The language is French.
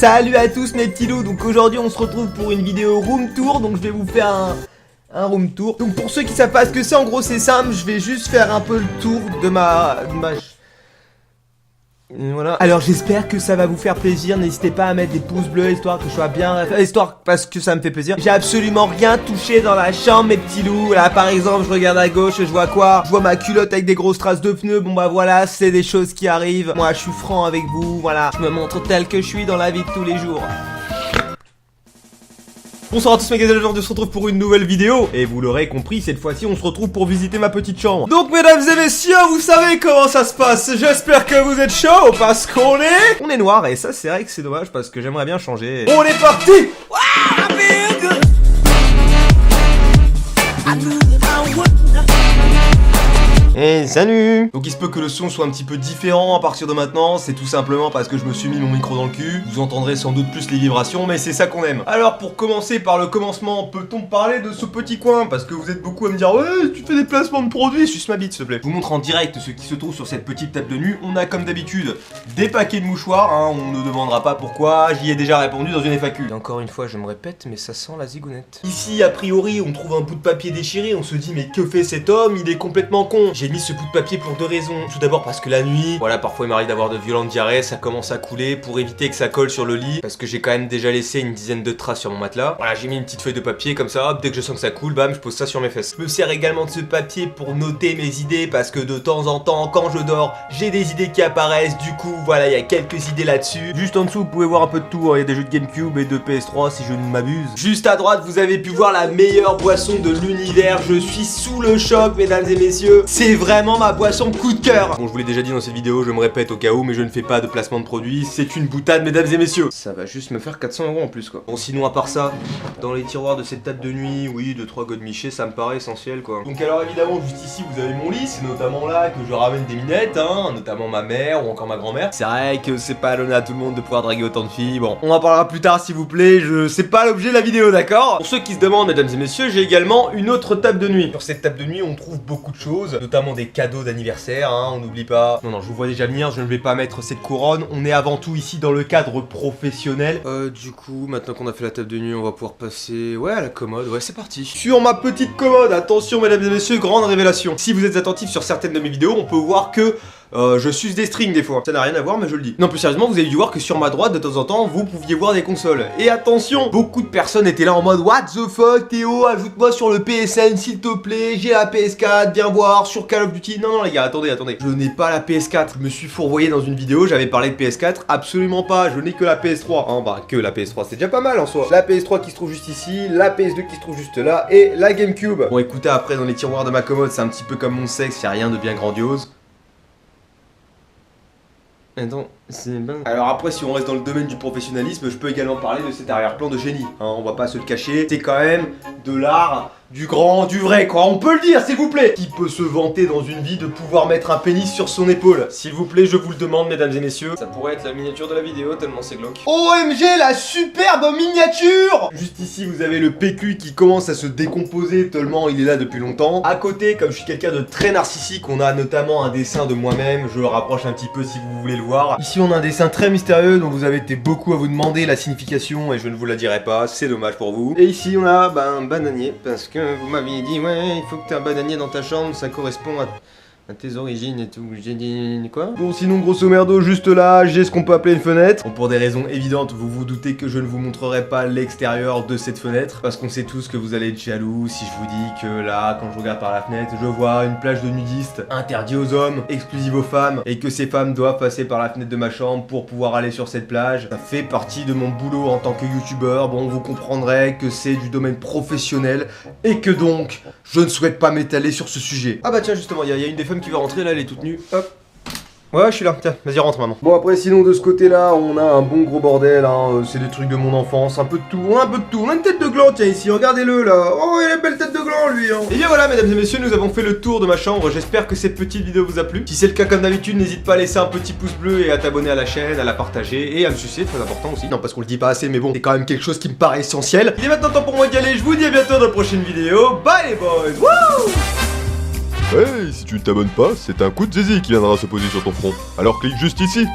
Salut à tous mes petits loups, donc aujourd'hui on se retrouve pour une vidéo room tour, donc je vais vous faire un room tour. Donc pour ceux qui savent pas ce que c'est, en gros c'est simple, je vais juste faire un peu le tour de ma... Voilà. Alors j'espère que ça va vous faire plaisir, n'hésitez pas à mettre des pouces bleus histoire que je sois bien... Histoire parce que ça me fait plaisir. J'ai absolument rien touché dans la chambre mes petits loups. Là par exemple je regarde à gauche, je vois quoi? Je vois ma culotte avec des grosses traces de pneus. Bon bah voilà, c'est des choses qui arrivent. Moi je suis franc avec vous, voilà. Je me montre tel que je suis dans la vie de tous les jours. Bonsoir à tous mes gars, aujourd'hui on se retrouve pour une nouvelle vidéo. Et vous l'aurez compris, cette fois-ci on se retrouve pour visiter ma petite chambre. Donc mesdames et messieurs, vous savez comment ça se passe. J'espère que vous êtes chaud parce qu'on est noir. Et ça c'est vrai que c'est dommage parce que j'aimerais bien changer. On est parti. Et salut! Donc il se peut que le son soit un petit peu différent à partir de maintenant, c'est tout simplement parce que je me suis mis mon micro dans le cul. Vous entendrez sans doute plus les vibrations, mais c'est ça qu'on aime. Alors pour commencer par le commencement, peut-on parler de ce petit coin? Parce que vous êtes beaucoup à me dire ouais, tu fais des placements de produits, suce ma bite s'il te plaît. Je vous montre en direct ce qui se trouve sur cette petite table de nuit. On a comme d'habitude des paquets de mouchoirs, hein, on ne demandera pas pourquoi, j'y ai déjà répondu dans une FAQ. Et encore une fois je me répète, mais ça sent la zigounette. Ici a priori on trouve un bout de papier déchiré, on se dit mais que fait cet homme? Il est complètement con. J'ai mis ce bout de papier pour deux raisons. Tout d'abord parce que la nuit, voilà, parfois il m'arrive d'avoir de violentes diarrhées, ça commence à couler, pour éviter que ça colle sur le lit, parce que j'ai quand même déjà laissé une dizaine de traces sur mon matelas. Voilà, j'ai mis une petite feuille de papier comme ça, hop, dès que je sens que ça coule, bam, je pose ça sur mes fesses. Je me sers également de ce papier pour noter mes idées, parce que de temps en temps, quand je dors, j'ai des idées qui apparaissent, du coup, voilà, il y a quelques idées là-dessus. Juste en dessous, vous pouvez voir un peu de tout, hein. Il y a des jeux de GameCube et de PS3 si je ne m'abuse. Juste à droite, vous avez pu voir la meilleure boisson de l'univers, je suis sous le choc, mesdames et messieurs. C'est vraiment ma boisson coup de cœur. Bon, je vous l'ai déjà dit dans cette vidéo, je me répète au cas où, mais je ne fais pas de placement de produits, c'est une boutade, mesdames et messieurs. Ça va juste me faire 400 € en plus, quoi. Bon, sinon, à part ça, dans les tiroirs de cette table de nuit, oui, 2-3 godemichés, ça me paraît essentiel, quoi. Donc, alors évidemment, juste ici, vous avez mon lit, c'est notamment là que je ramène des minettes, hein, notamment ma mère ou encore ma grand-mère. C'est vrai que c'est pas donné à tout le monde de pouvoir draguer autant de filles. Bon, on en parlera plus tard, s'il vous plaît, c'est pas l'objet de la vidéo, d'accord? Pour ceux qui se demandent, mesdames et messieurs, j'ai également une autre table de nuit. Sur cette table de nuit, on trouve beaucoup de choses, notamment des cadeaux d'anniversaire, hein, on n'oublie pas. Non, je vous vois déjà venir, je ne vais pas mettre cette couronne. On est avant tout ici dans le cadre professionnel. Du coup, maintenant qu'on a fait la table de nuit, on va pouvoir passer, ouais, à la commode. Ouais, c'est parti. Sur ma petite commode, attention mesdames et messieurs, grande révélation. Si vous êtes attentifs sur certaines de mes vidéos, on peut voir que je suce des strings des fois. Ça n'a rien à voir, mais je le dis. Non, plus sérieusement, vous avez dû voir que sur ma droite, de temps en temps, vous pouviez voir des consoles. Et attention, beaucoup de personnes étaient là en mode what the fuck, Théo, ajoute-moi sur le PSN, s'il te plaît. J'ai la PS4, viens voir sur Call of Duty. Non, les gars, attendez. Je n'ai pas la PS4. Je me suis fourvoyé dans une vidéo, j'avais parlé de PS4. Absolument pas. Je n'ai que la PS3. Hein, bah, que la PS3, c'est déjà pas mal en soi. La PS3 qui se trouve juste ici, la PS2 qui se trouve juste là, et la GameCube. Bon, écoutez, après, dans les tiroirs de ma commode, c'est un petit peu comme mon sexe, y a rien de bien grandiose. Attends, c'est bien. Alors après, si on reste dans le domaine du professionnalisme, je peux également parler de cet arrière-plan de génie. Hein, on va pas se le cacher, c'est quand même de l'art, du grand, du vrai, quoi. On peut le dire, s'il vous plaît. Qui peut se vanter dans une vie de pouvoir mettre un pénis sur son épaule? S'il vous plaît, je vous le demande, mesdames et messieurs. Ça pourrait être la miniature de la vidéo, tellement c'est glauque. OMG, la superbe miniature! Juste ici, vous avez le PQ qui commence à se décomposer tellement il est là depuis longtemps. À côté, comme je suis quelqu'un de très narcissique, on a notamment un dessin de moi-même. Je le rapproche un petit peu si vous voulez le voir. Ici, on a un dessin très mystérieux dont vous avez été beaucoup à vous demander la signification et je ne vous la dirai pas, c'est dommage pour vous. Et ici, on a un bananier parce que vous m'aviez dit ouais, il faut que tu aies un bananier dans ta chambre, ça correspond à tes origines et tout. J'ai dit quoi? Bon, sinon grosso merdo, juste là, j'ai ce qu'on peut appeler une fenêtre. Bon, pour des raisons évidentes, vous vous doutez que je ne vous montrerai pas l'extérieur de cette fenêtre, parce qu'on sait tous que vous allez être jaloux si je vous dis que là, quand je regarde par la fenêtre, je vois une plage de nudistes interdite aux hommes, exclusive aux femmes, et que ces femmes doivent passer par la fenêtre de ma chambre pour pouvoir aller sur cette plage. Ça fait partie de mon boulot en tant que youtubeur. Bon, vous comprendrez que c'est du domaine professionnel, et que donc, je ne souhaite pas m'étaler sur ce sujet. Ah bah tiens, justement, il y a une des femmes qui va rentrer là, elle est toute nue. Hop. Ouais, je suis là, tiens, vas-y rentre maman. Bon après sinon de ce côté là, on a un bon gros bordel, hein, c'est des trucs de mon enfance, un peu de tout, on a une tête de gland, tiens ici, regardez-le là. Oh il a une belle tête de gland lui hein. Et bien voilà mesdames et messieurs, nous avons fait le tour de ma chambre, j'espère que cette petite vidéo vous a plu. Si c'est le cas comme d'habitude, n'hésite pas à laisser un petit pouce bleu et à t'abonner à la chaîne, à la partager et à me sucer, très important aussi. Non parce qu'on le dit pas assez mais bon, c'est quand même quelque chose qui me paraît essentiel. Il est maintenant temps pour moi d'y aller, je vous dis à bientôt dans la prochaine vidéo, bye les boys. Wouh! Hey, si tu ne t'abonnes pas, c'est un coup de zizi qui viendra se poser sur ton front. Alors clique juste ici.